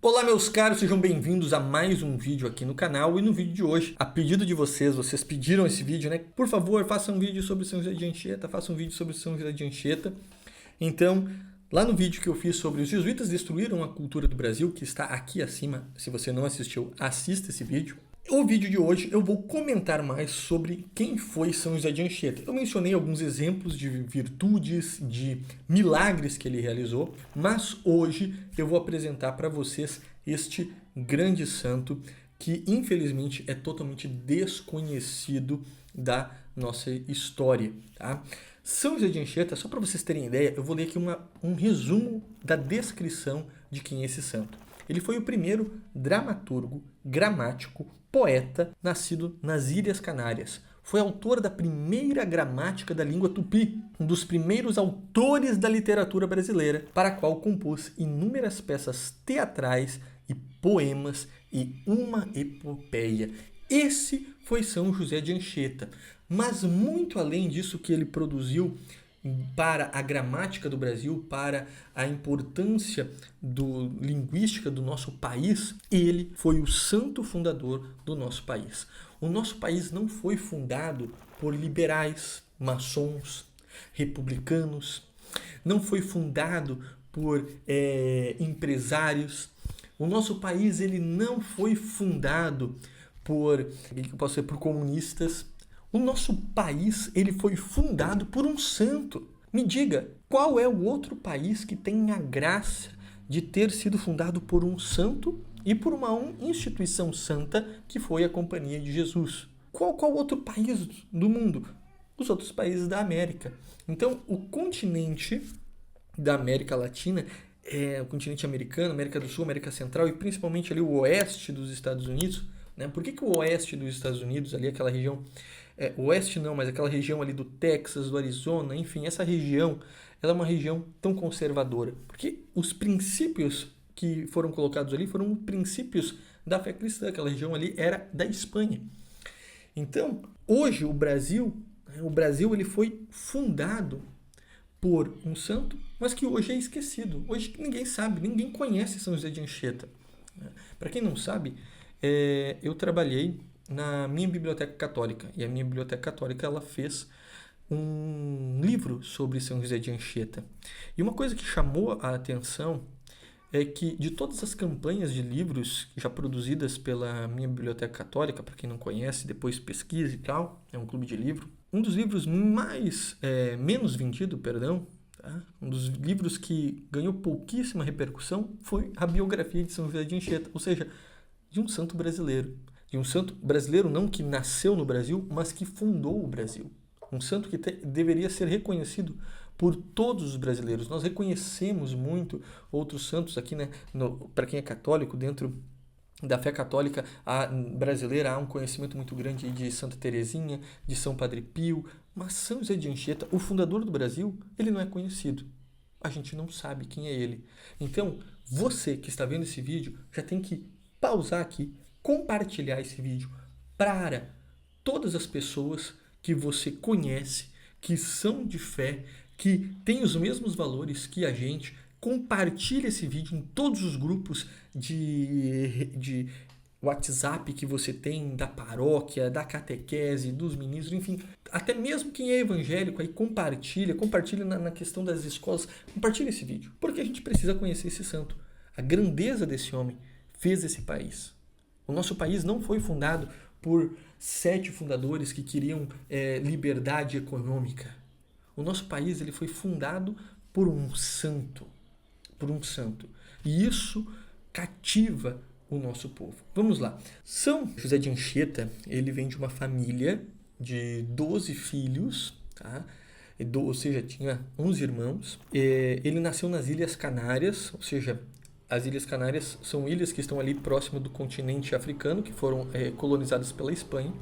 Olá meus caros, sejam bem-vindos a mais um vídeo aqui no canal. E no vídeo de hoje, a pedido de vocês pediram esse vídeo, né? Por favor, faça um vídeo sobre São José de Anchieta, faça um vídeo sobre São José de Anchieta. Então, lá no vídeo que eu fiz sobre os jesuítas destruíram a cultura do Brasil, que está aqui acima, se você não assistiu, assista esse vídeo. O vídeo de hoje eu vou comentar mais sobre quem foi São José de Anchieta. Eu mencionei alguns exemplos de virtudes, de milagres que ele realizou, mas hoje eu vou apresentar para vocês este grande santo que infelizmente é totalmente desconhecido da nossa história, tá? São José de Anchieta, só para vocês terem ideia, eu vou ler aqui um resumo da descrição de quem é esse santo. Ele foi o primeiro dramaturgo, gramático, poeta, nascido nas Ilhas Canárias. Foi autor da primeira gramática da língua tupi, um dos primeiros autores da literatura brasileira, para a qual compôs inúmeras peças teatrais e poemas e uma epopeia. Esse foi São José de Anchieta. Mas muito além disso que ele produziu para a gramática do Brasil, para a importância linguística do nosso país, ele foi o santo fundador do nosso país. O nosso país não foi fundado por liberais, maçons, republicanos, não foi fundado por empresários. O nosso país ele não foi fundado por comunistas. O nosso país ele foi fundado por um santo. Me diga, qual é o outro país que tem a graça de ter sido fundado por um santo e por uma instituição santa que foi a Companhia de Jesus? Qual outro país do mundo? Os outros países da América. Então, o continente da América Latina, o continente americano, América do Sul, América Central e principalmente ali o oeste dos Estados Unidos, né? Por que o oeste dos Estados Unidos, ali aquela região, oeste não, mas aquela região ali do Texas, do Arizona, enfim, essa região, ela é uma região tão conservadora? Porque os princípios que foram colocados ali foram princípios da fé cristã, aquela região ali era da Espanha. Então, hoje o Brasil ele foi fundado por um santo, mas que hoje é esquecido. Hoje ninguém sabe, ninguém conhece São José de Anchieta. Para quem não sabe, eu trabalhei na minha biblioteca católica, e a minha biblioteca católica ela fez um livro sobre São José de Anchieta. E uma coisa que chamou a atenção é que de todas as campanhas de livros já produzidas pela minha biblioteca católica, para quem não conhece, depois pesquise e tal, é um clube de livro, um dos livros menos vendido, tá? Um dos livros que ganhou pouquíssima repercussão foi a biografia de São José de Anchieta, ou seja, de um santo brasileiro. De um santo brasileiro não que nasceu no Brasil, mas que fundou o Brasil. Um santo que deveria ser reconhecido por todos os brasileiros. Nós reconhecemos muito outros santos aqui, né? Para quem é católico, dentro da fé católica brasileira há um conhecimento muito grande de Santa Teresinha, de São Padre Pio, mas São José de Anchieta, o fundador do Brasil, ele não é conhecido. A gente não sabe quem é ele. Então, você que está vendo esse vídeo já tem que pausar aqui, compartilhar esse vídeo para todas as pessoas que você conhece, que são de fé, que têm os mesmos valores que a gente. Compartilhe esse vídeo em todos os grupos de WhatsApp que você tem, da paróquia, da catequese, dos ministros, enfim. Até mesmo quem é evangélico, aí compartilha na questão das escolas. Compartilhe esse vídeo, porque a gente precisa conhecer esse santo. A grandeza desse homem fez esse país. O nosso país não foi fundado por 7 fundadores que queriam liberdade econômica. O nosso país ele foi fundado por um santo. Por um santo. E isso cativa o nosso povo. Vamos lá. São José de Anchieta, ele vem de uma família de 12 filhos, tá? Ou seja, tinha 11 irmãos. Ele nasceu nas Ilhas Canárias, ou seja, as Ilhas Canárias são ilhas que estão ali próximo do continente africano, que foram colonizadas pela Espanha.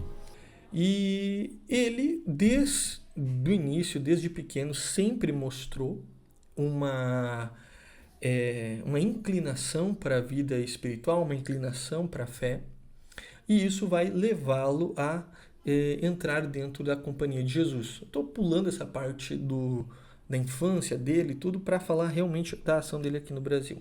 E ele, desde o início, desde pequeno, sempre mostrou uma inclinação para a vida espiritual, uma inclinação para a fé. E isso vai levá-lo a entrar dentro da Companhia de Jesus. Estou pulando essa parte da infância dele e tudo para falar realmente da ação dele aqui no Brasil.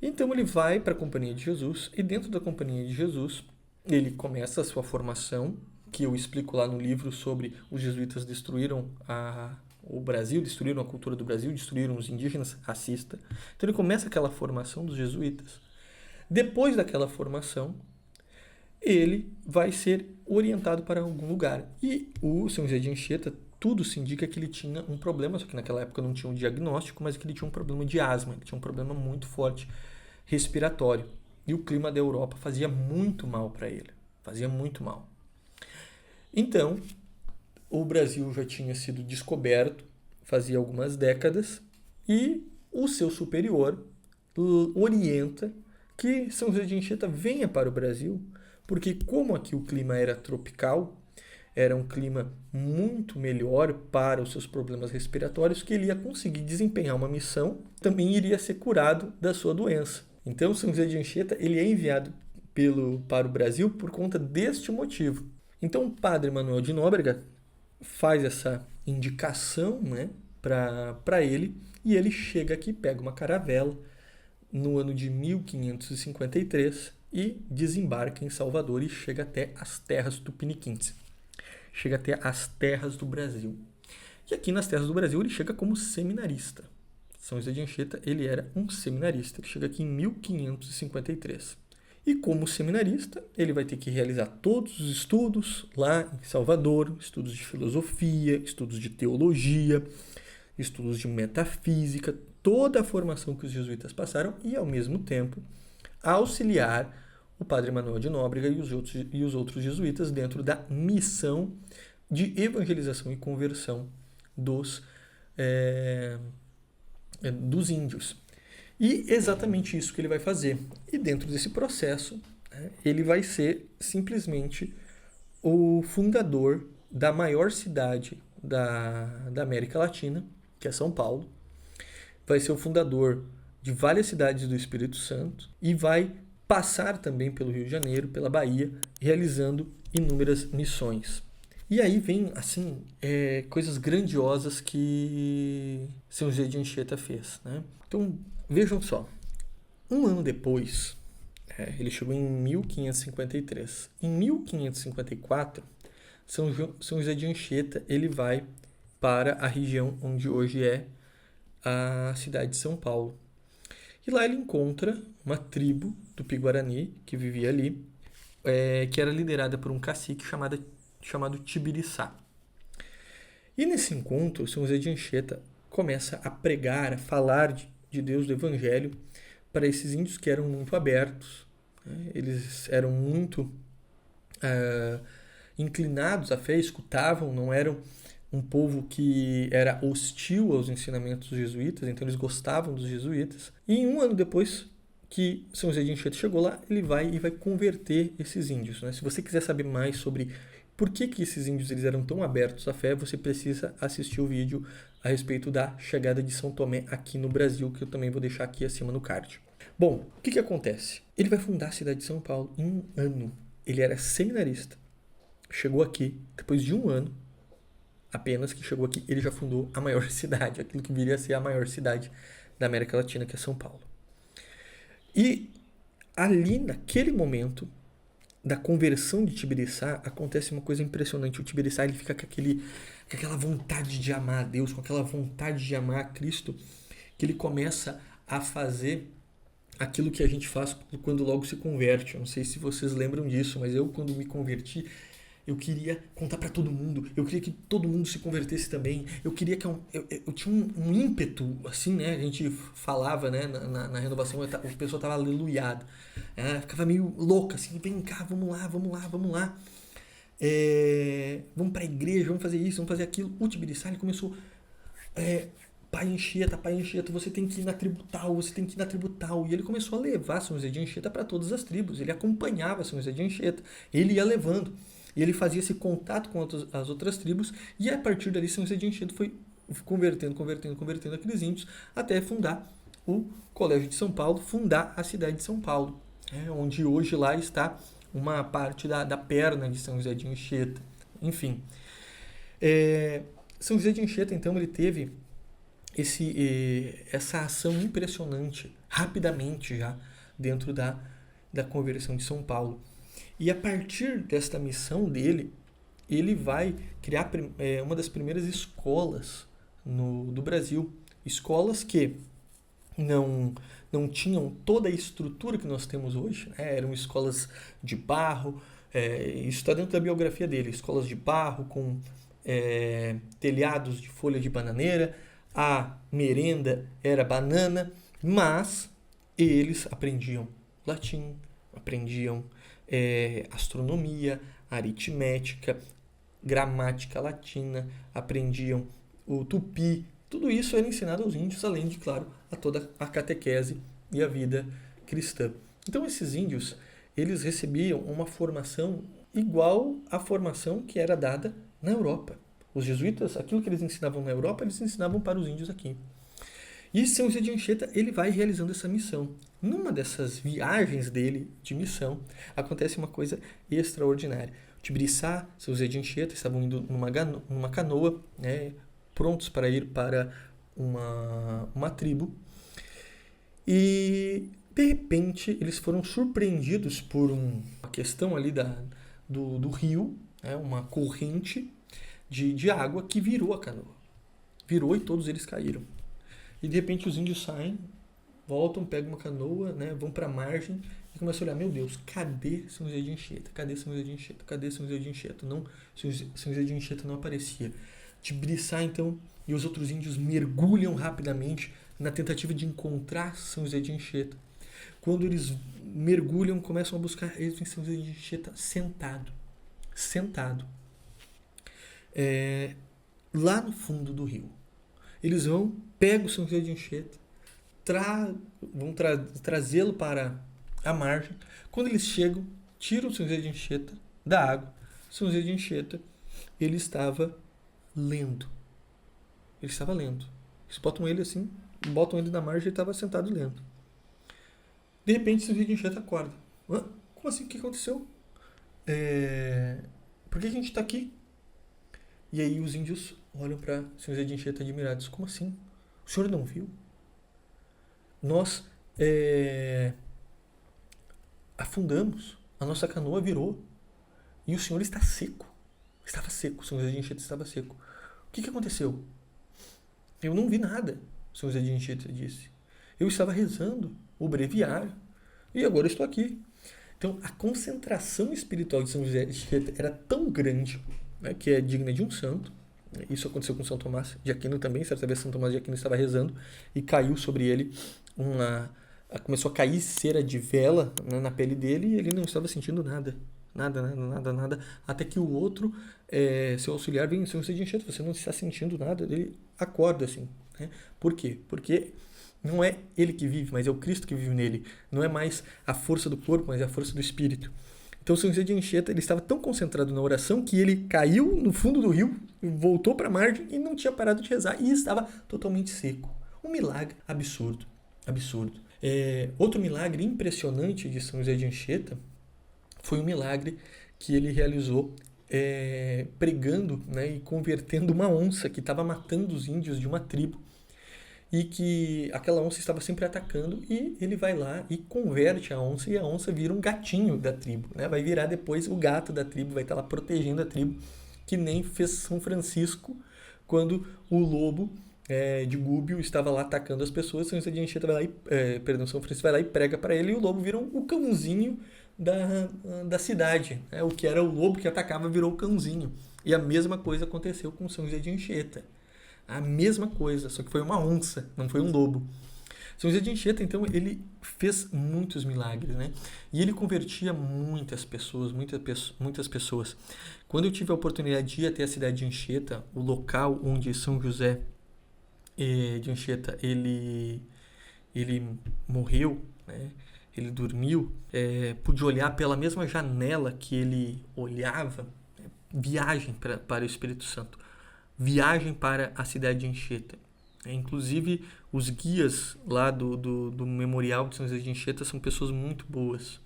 Então ele vai para a Companhia de Jesus e dentro da Companhia de Jesus ele começa a sua formação, que eu explico lá no livro sobre os jesuítas destruíram o Brasil, destruíram a cultura do Brasil, destruíram os indígenas, racista. Então ele começa aquela formação dos jesuítas. Depois daquela formação, ele vai ser orientado para algum lugar. E o São José de Anchieta, tudo se indica que ele tinha um problema, só que naquela época não tinha um diagnóstico, mas que ele tinha um problema de asma, ele tinha um problema muito forte respiratório. E o clima da Europa fazia muito mal para ele, fazia muito mal. Então, o Brasil já tinha sido descoberto fazia algumas décadas e o seu superior orienta que São José de Anchieta venha para o Brasil, porque como aqui o clima era tropical, era um clima muito melhor para os seus problemas respiratórios, que ele ia conseguir desempenhar uma missão, também iria ser curado da sua doença. Então, São José de Anchieta ele é enviado para o Brasil por conta deste motivo. Então, o padre Manuel de Nóbrega faz essa indicação, né, para ele, e ele chega aqui, pega uma caravela no ano de 1553 e desembarca em Salvador e chega até as terras tupiniquins. Chega até as terras do Brasil. E aqui nas terras do Brasil ele chega como seminarista. São José de Anchieta, ele era um seminarista. Ele chega aqui em 1553. E como seminarista, ele vai ter que realizar todos os estudos lá em Salvador, estudos de filosofia, estudos de teologia, estudos de metafísica, toda a formação que os jesuítas passaram e, ao mesmo tempo, auxiliar o padre Manuel de Nóbrega e os outros jesuítas dentro da missão de evangelização e conversão dos índios. E exatamente isso que ele vai fazer. E dentro desse processo, ele vai ser simplesmente o fundador da maior cidade da América Latina, que é São Paulo. Vai ser o fundador de várias cidades do Espírito Santo e vai passar também pelo Rio de Janeiro, pela Bahia, realizando inúmeras missões. E aí vem, assim, coisas grandiosas que São José de Anchieta fez, né? Então, vejam só. Um ano depois, ele chegou em 1553. Em 1554, São José de Anchieta ele vai para a região onde hoje é a cidade de São Paulo. E lá ele encontra uma tribo Tupi-Guarani que vivia ali, que era liderada por um cacique chamado Tibiriçá. E nesse encontro, São José de Anchieta começa a pregar, a falar de Deus, do Evangelho, para esses índios que eram muito abertos, né? Eles eram muito inclinados à fé, escutavam, não eram um povo que era hostil aos ensinamentos dos jesuítas, então eles gostavam dos jesuítas. E em um ano depois que São José de Anchieta chegou lá, ele vai converter esses índios, né? Se você quiser saber mais sobre por que esses índios eles eram tão abertos à fé, você precisa assistir o vídeo a respeito da chegada de São Tomé aqui no Brasil, que eu também vou deixar aqui acima no card. Bom, o que acontece? Ele vai fundar a cidade de São Paulo em um ano. Ele era seminarista. Chegou aqui, depois de um ano, apenas que chegou aqui, ele já fundou a maior cidade, aquilo que viria a ser a maior cidade da América Latina, que é São Paulo. E ali, naquele momento da conversão de Tibiriçá, acontece uma coisa impressionante. O Tibiriçá ele fica com aquela vontade de amar a Deus, com aquela vontade de amar a Cristo, que ele começa a fazer aquilo que a gente faz quando logo se converte. Eu não sei se vocês lembram disso, mas eu, quando me converti, eu queria contar para todo mundo, eu queria que todo mundo se convertesse também, eu queria que eu tinha um ímpeto, assim, né, a gente falava, né, na renovação, o pessoal tava aleluiado, ficava meio louca, assim, vem cá, vamos lá, vamos pra igreja, vamos fazer isso, vamos fazer aquilo. O Tibiriçá, ele começou, Pai Anchieta, você tem que ir na tribo tal, e ele começou a levar São José de Anchieta para todas as tribos, ele acompanhava São José de Anchieta, ele ia levando. E ele fazia esse contato com as outras tribos, e a partir dali São José de Anchieta foi convertendo aqueles índios, até fundar o Colégio de São Paulo, fundar a cidade de São Paulo, onde hoje lá está uma parte da perna de São José de Anchieta. Enfim, São José de Anchieta, então, ele teve essa ação impressionante, rapidamente já, dentro da conversão de São Paulo. E a partir desta missão dele, ele vai criar uma das primeiras escolas do Brasil. Escolas que não tinham toda a estrutura que nós temos hoje, né? Eram escolas de barro, isso está dentro da biografia dele, escolas de barro com telhados de folha de bananeira, a merenda era banana, mas eles aprendiam latim, aprendiam astronomia, aritmética, gramática latina, aprendiam o tupi. Tudo isso era ensinado aos índios, além de, claro, a toda a catequese e a vida cristã. Então, esses índios, eles recebiam uma formação igual à formação que era dada na Europa. Os jesuítas, aquilo que eles ensinavam na Europa, eles ensinavam para os índios aqui. E São José de Anchieta, ele vai realizando essa missão. Numa dessas viagens dele de missão, acontece uma coisa extraordinária. Tibiriçá, São José de Anchieta estavam indo numa canoa, né, prontos para ir para uma tribo. E, de repente, eles foram surpreendidos por uma questão ali do rio, né, uma corrente de água que virou a canoa. Virou e todos eles caíram. E, de repente, os índios saem, voltam, pegam uma canoa, né, vão para a margem e começam a olhar, meu Deus, cadê São José de Anchieta? Cadê São José de Anchieta? Cadê São José de Anchieta? Não, São José de Anchieta não aparecia. Tibiriçá, então, e os outros índios mergulham rapidamente na tentativa de encontrar São José de Anchieta. Quando eles mergulham, começam a buscar, eles veem São José de Anchieta sentado. Lá no fundo do rio. Eles pegam São José de Anchieta, vão trazê-lo para a margem. Quando eles chegam, tiram São José de Anchieta da água. São José de Anchieta, ele estava lendo. Eles botam ele assim, botam ele na margem e ele estava sentado lendo. De repente, São José de Anchieta acorda. Como assim? O que aconteceu? Por que a gente está aqui? E aí os índios olham para São José de Anchieta admirados. Como assim? O senhor não viu? Nós afundamos. A nossa canoa virou. E o senhor está seco. Estava seco. São José de Anchieta estava seco. O que aconteceu? Eu não vi nada, São José de Anchieta disse. Eu estava rezando o breviário e agora estou aqui. Então, a concentração espiritual de São José de Anchieta era tão grande, né, que é digna de um santo. Isso aconteceu com São Tomás de Aquino também. Certa vez São Tomás de Aquino estava rezando e caiu sobre ele começou a cair cera de vela, né, na pele dele e ele não estava sentindo nada. Nada. Até que o outro, seu auxiliar, vem, São José de Anchieta, você não está sentindo nada. Ele acorda assim. Né? Por quê? Porque não é ele que vive, mas é o Cristo que vive nele. Não é mais a força do corpo, mas é a força do espírito. Então, São José de Anchieta, ele estava tão concentrado na oração que ele caiu no fundo do rio, voltou para a margem e não tinha parado de rezar e estava totalmente seco. Um milagre absurdo. Outro milagre impressionante de São José de Anchieta foi um milagre que ele realizou pregando, né, e convertendo uma onça que estava matando os índios de uma tribo e que aquela onça estava sempre atacando e ele vai lá e converte a onça e a onça vira um gatinho da tribo, né? Vai virar depois o gato da tribo, vai estar lá protegendo a tribo, que nem fez São Francisco quando o lobo de Gúbio estava lá atacando as pessoas. São José de Anchieta vai lá São Francisco vai lá e prega para ele e o lobo vira o cãozinho da cidade, né? O que era o lobo que atacava virou o cãozinho. E a mesma coisa aconteceu com São José de Anchieta. A mesma coisa, só que foi uma onça, não foi um lobo. São José de Anchieta, então, ele fez muitos milagres, né? E ele convertia muitas pessoas. Quando eu tive a oportunidade de ir até a cidade de Anchieta, o local onde São José de Anchieta, ele morreu, né? Ele dormiu, pude olhar pela mesma janela que ele olhava, viagem para o Espírito Santo, viagem para a cidade de Anchieta. Inclusive, os guias lá do Memorial de São José de Anchieta são pessoas muito boas.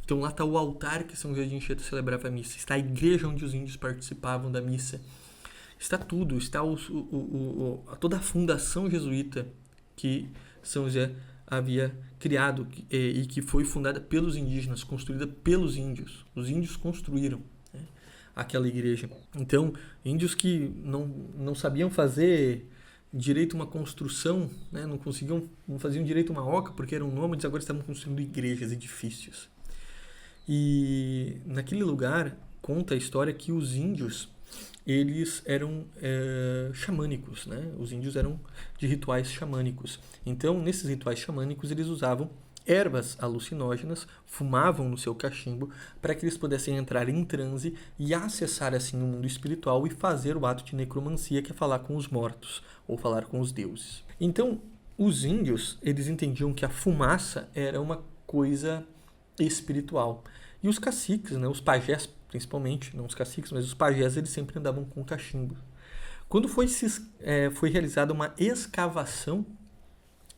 Então lá está o altar que São José de Anchieta celebrava a missa, está a igreja onde os índios participavam da missa. está tudo, está toda a fundação jesuíta que São José havia criado e que foi fundada pelos indígenas, construída pelos índios. Os índios construíram, né, aquela igreja. Então, índios que não sabiam fazer direito uma construção, né, não faziam direito uma oca porque eram nômades, agora estavam construindo igrejas, edifícios. E naquele lugar conta a história que os índios eles eram xamânicos, né? Os índios eram de rituais xamânicos. Então, nesses rituais xamânicos, eles usavam ervas alucinógenas, fumavam no seu cachimbo para que eles pudessem entrar em transe e acessar assim o mundo espiritual e fazer o ato de necromancia, que é falar com os mortos ou falar com os deuses. Então, os índios, eles entendiam que a fumaça era uma coisa espiritual. E os caciques, né, os pajés principalmente, não os caciques, mas os pajés, eles sempre andavam com cachimbo. Quando foi realizada uma escavação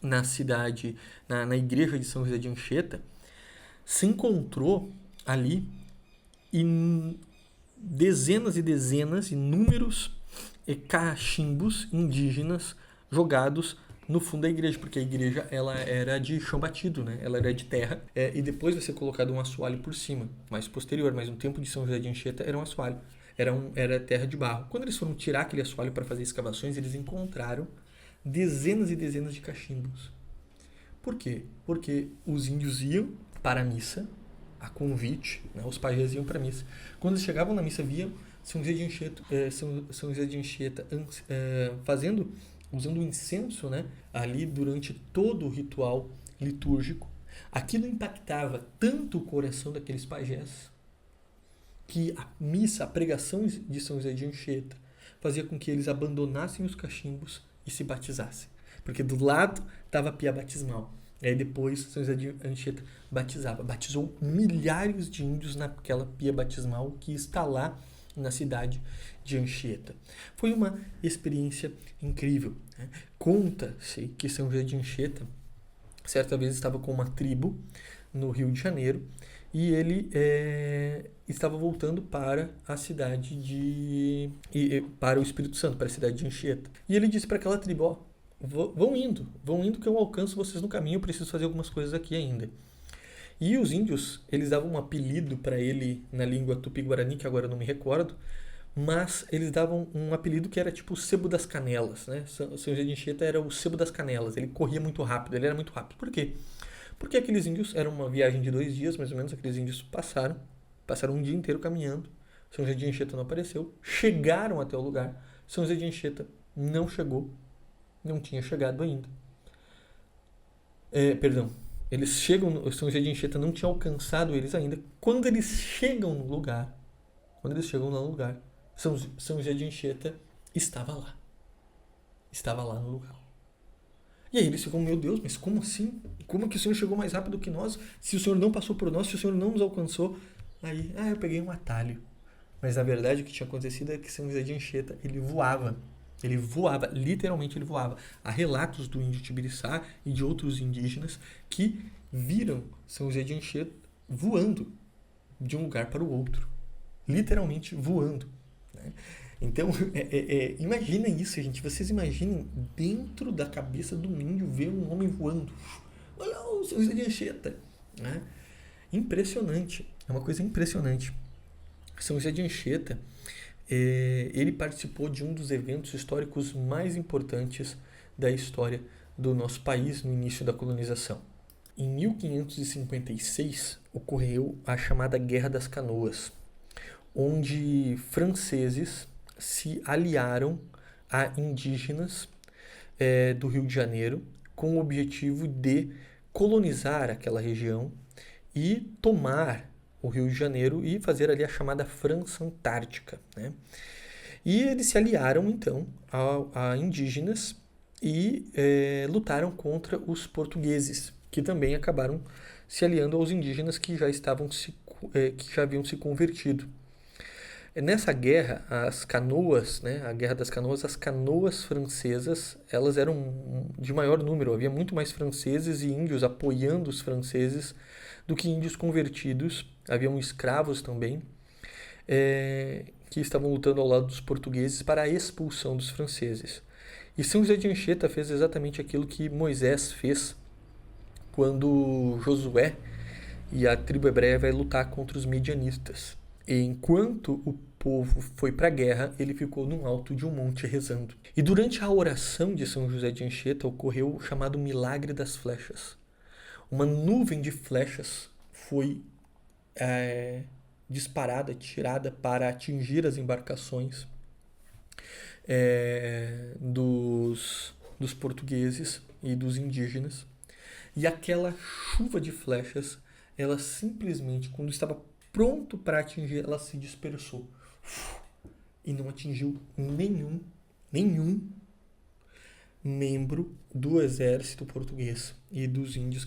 na cidade, na igreja de São José de Anchieta, se encontrou ali dezenas e dezenas, inúmeros cachimbos indígenas jogados no fundo da igreja, porque a igreja ela era de chão batido, né? Ela era de terra, e depois vai ser colocado um assoalho por cima, mais posterior, mas no tempo de São José de Anchieta era um assoalho, era terra de barro. Quando eles foram tirar aquele assoalho para fazer escavações, eles encontraram dezenas e dezenas de cachimbos. Por quê? Porque os índios iam para a missa, a convite, né? Os pajés iam para a missa. Quando eles chegavam na missa, viam São José de Anchieta, São José de Anchieta usando o incenso, né, ali durante todo o ritual litúrgico. Aquilo impactava tanto o coração daqueles pajés que a missa, a pregação de São José de Anchieta fazia com que eles abandonassem os cachimbos e se batizassem. Porque do lado estava a pia batismal. E aí depois São José de Anchieta batizou milhares de índios naquela pia batismal que está lá na cidade de Anchieta. Foi uma experiência incrível, né? Conta-se que São José de Anchieta certa vez estava com uma tribo no Rio de Janeiro e ele estava voltando para a cidade para o Espírito Santo, para a cidade de Anchieta. E ele disse para aquela tribo, ó, vão indo que eu alcanço vocês no caminho, eu preciso fazer algumas coisas aqui ainda. E os índios, eles davam um apelido para ele na língua tupi-guarani, que agora eu não me recordo, mas eles davam um apelido que era tipo o sebo das canelas, né? São José de Anchieta era o sebo das canelas, ele corria muito rápido, ele era muito rápido. Por quê? Porque aqueles índios, era uma viagem de 2 dias, mais ou menos, aqueles índios passaram um dia inteiro caminhando, São José de Anchieta não apareceu, chegaram até o lugar, São José de Anchieta não chegou, não tinha chegado ainda. Eles chegam, São José de Anchieta não tinha alcançado eles ainda. Quando eles chegam no lugar, São José de Anchieta estava lá. Estava lá no lugar. E aí eles ficam, meu Deus, mas como assim? Como que o Senhor chegou mais rápido que nós? Se o Senhor não passou por nós, se o Senhor não nos alcançou? Aí, eu peguei um atalho. Mas na verdade o que tinha acontecido é que São José de Anchieta, ele voava. Ele voava, literalmente ele voava. Há relatos do índio Tibiriçá e de outros indígenas que viram São José de Anchieta voando de um lugar para o outro. Literalmente voando, né? Então, imaginem isso, gente. Vocês imaginem dentro da cabeça do índio ver um homem voando. Olha o São José de Anchieta, né? Impressionante. É uma coisa impressionante. São José de Anchieta, ele participou de um dos eventos históricos mais importantes da história do nosso país no início da colonização. Em 1556 ocorreu a chamada Guerra das Canoas, onde franceses se aliaram a indígenas do Rio de Janeiro com o objetivo de colonizar aquela região e tomar o Rio de Janeiro e fazer ali a chamada França Antártica, né? E eles se aliaram, então, a indígenas e lutaram contra os portugueses, que também acabaram se aliando aos indígenas que já haviam se convertido. Nessa guerra, as canoas, né, a Guerra das Canoas, as canoas francesas, elas eram de maior número, havia muito mais franceses e índios apoiando os franceses do que índios convertidos, haviam escravos também, que estavam lutando ao lado dos portugueses para a expulsão dos franceses. E São José de Anchieta fez exatamente aquilo que Moisés fez quando Josué e a tribo hebreia vai lutar contra os midianitas. E enquanto o povo foi para a guerra, ele ficou no alto de um monte rezando. E durante a oração de São José de Anchieta ocorreu o chamado milagre das flechas. Uma nuvem de flechas foi disparada, tirada para atingir as embarcações dos portugueses e dos indígenas. E aquela chuva de flechas, ela simplesmente, quando estava pronto para atingir, ela se dispersou. E não atingiu nenhum membro do exército português e dos índios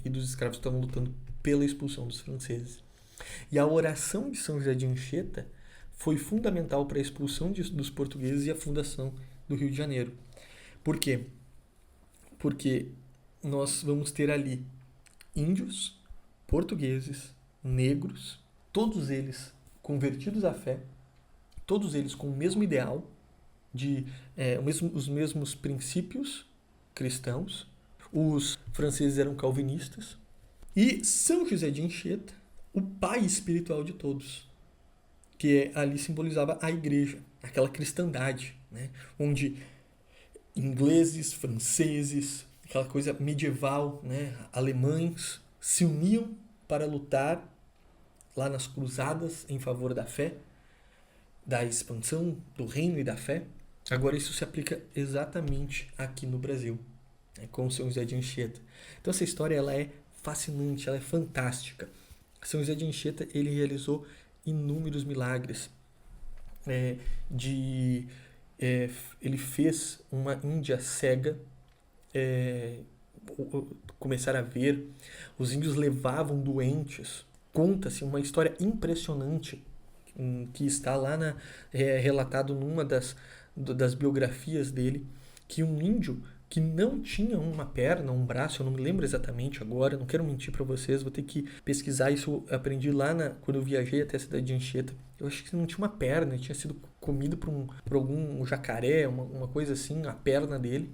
e dos escravos que estavam lutando pela expulsão dos franceses. E a oração de São José de Anchieta foi fundamental para a expulsão dos portugueses e a fundação do Rio de Janeiro. Por quê? Porque nós vamos ter ali índios, portugueses, negros, todos eles convertidos à fé, todos eles com o mesmo ideal, os mesmos princípios cristãos. Os franceses eram calvinistas. E São José de Anchieta, o pai espiritual de todos, que ali simbolizava a igreja, aquela cristandade, né? Onde ingleses, franceses, aquela coisa medieval, né? Alemães se uniam para lutar lá nas cruzadas em favor da fé, da expansão do reino e da fé. Agora isso se aplica exatamente aqui no Brasil, né, com São José de Anchieta. Então essa história ela é fascinante, ela é fantástica. São José de Anchieta ele realizou inúmeros milagres. Ele fez uma índia cega começar a ver. Os índios levavam doentes. Conta-se uma história impressionante que está lá relatado numa das biografias dele, que um índio que não tinha uma perna, um braço, eu não me lembro exatamente agora, não quero mentir para vocês, vou ter que pesquisar isso, eu aprendi lá quando eu viajei até a cidade de Anchieta. Eu acho que não tinha uma perna, tinha sido comido por algum jacaré, uma coisa assim, a perna dele.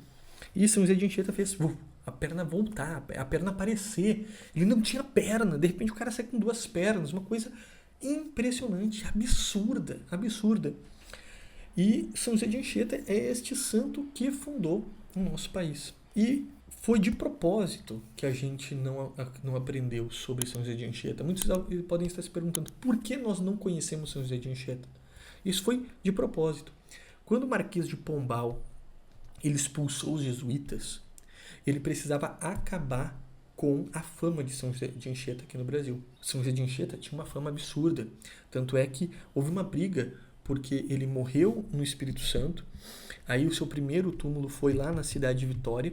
E São José de Anchieta fez a perna voltar, a perna aparecer. Ele não tinha perna, de repente o cara sai com 2 pernas, uma coisa impressionante, absurda. E São José de Anchieta é este santo que fundou o nosso país. E foi de propósito que a gente não aprendeu sobre São José de Anchieta. Muitos podem estar se perguntando por que nós não conhecemos São José de Anchieta. Isso foi de propósito. Quando o Marquês de Pombal ele expulsou os jesuítas, ele precisava acabar com a fama de São José de Anchieta aqui no Brasil. São José de Anchieta tinha uma fama absurda. Tanto é que houve uma briga porque ele morreu no Espírito Santo. Aí o seu primeiro túmulo foi lá na cidade de Vitória,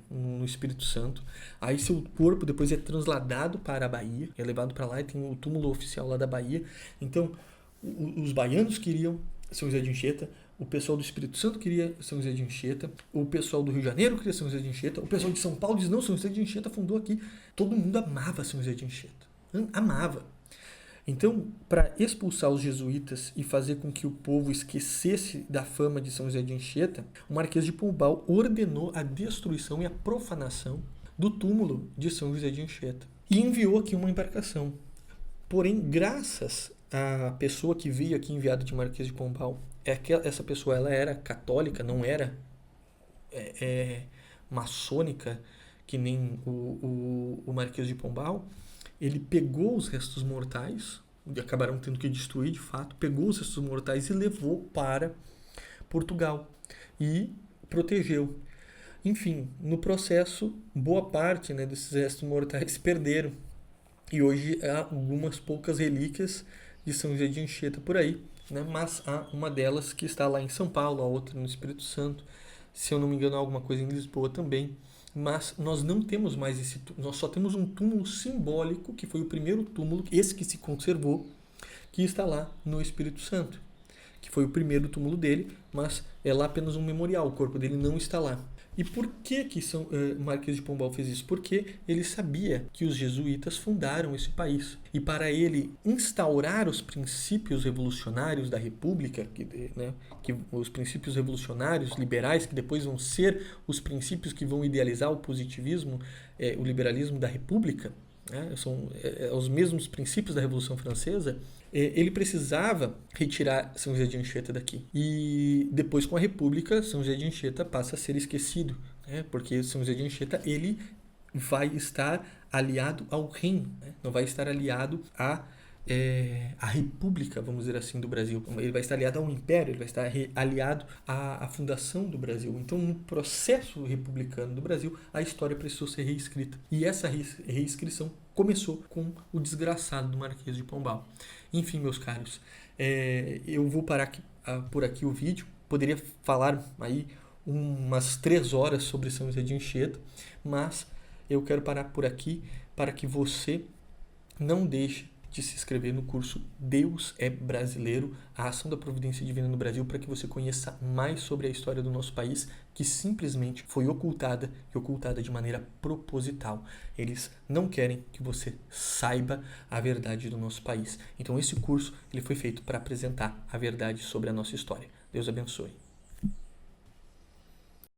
no Espírito Santo. Aí seu corpo depois é trasladado para a Bahia, é levado para lá e tem o túmulo oficial lá da Bahia. Então, os baianos queriam São José de Anchieta, o pessoal do Espírito Santo queria São José de Anchieta, o pessoal do Rio de Janeiro queria São José de Anchieta, o pessoal de São Paulo diz, não, São José de Anchieta fundou aqui. Todo mundo amava São José de Anchieta. Amava. Então, para expulsar os jesuítas e fazer com que o povo esquecesse da fama de São José de Anchieta, o Marquês de Pombal ordenou a destruição e a profanação do túmulo de São José de Anchieta e enviou aqui uma embarcação. Porém, graças à pessoa que veio aqui enviada de Marquês de Pombal, essa pessoa ela era católica, não era maçônica, que nem o Marquês de Pombal. Ele pegou os restos mortais, acabaram tendo que destruir de fato, pegou os restos mortais e levou para Portugal e protegeu. Enfim, no processo, boa parte desses restos mortais perderam. E hoje há algumas poucas relíquias de São José de Anchieta por aí, mas há uma delas que está lá em São Paulo, a outra no Espírito Santo, se eu não me engano alguma coisa em Lisboa também. Mas nós não temos mais esse túmulo, nós só temos um túmulo simbólico, que foi o primeiro túmulo, esse que se conservou, que está lá no Espírito Santo, que foi o primeiro túmulo dele, mas é lá apenas um memorial, o corpo dele não está lá. E por que Marquês de Pombal fez isso? Porque ele sabia que os jesuítas fundaram esse país. E para ele instaurar os princípios revolucionários da República, que os princípios revolucionários liberais, que depois vão ser os princípios que vão idealizar o positivismo, o liberalismo da República, são os mesmos princípios da Revolução Francesa, ele precisava retirar São José de Anchieta daqui. E depois, com a República, São José de Anchieta passa a ser esquecido, porque São José de Anchieta ele vai estar aliado ao reino, não vai estar aliado à República, vamos dizer assim, do Brasil. Ele vai estar aliado ao Império, ele vai estar aliado à fundação do Brasil. Então, no processo republicano do Brasil, a história precisou ser reescrita. E essa reescrição começou com o desgraçado do Marquês de Pombal. Enfim, meus caros, eu vou parar por aqui o vídeo. Poderia falar aí umas 3 horas sobre São José de Anchieta, mas eu quero parar por aqui para que você não deixe de se inscrever no curso Deus é Brasileiro, a ação da providência divina no Brasil, para que você conheça mais sobre a história do nosso país, que simplesmente foi ocultada e ocultada de maneira proposital. Eles não querem que você saiba a verdade do nosso país. Então esse curso ele foi feito para apresentar a verdade sobre a nossa história. Deus abençoe.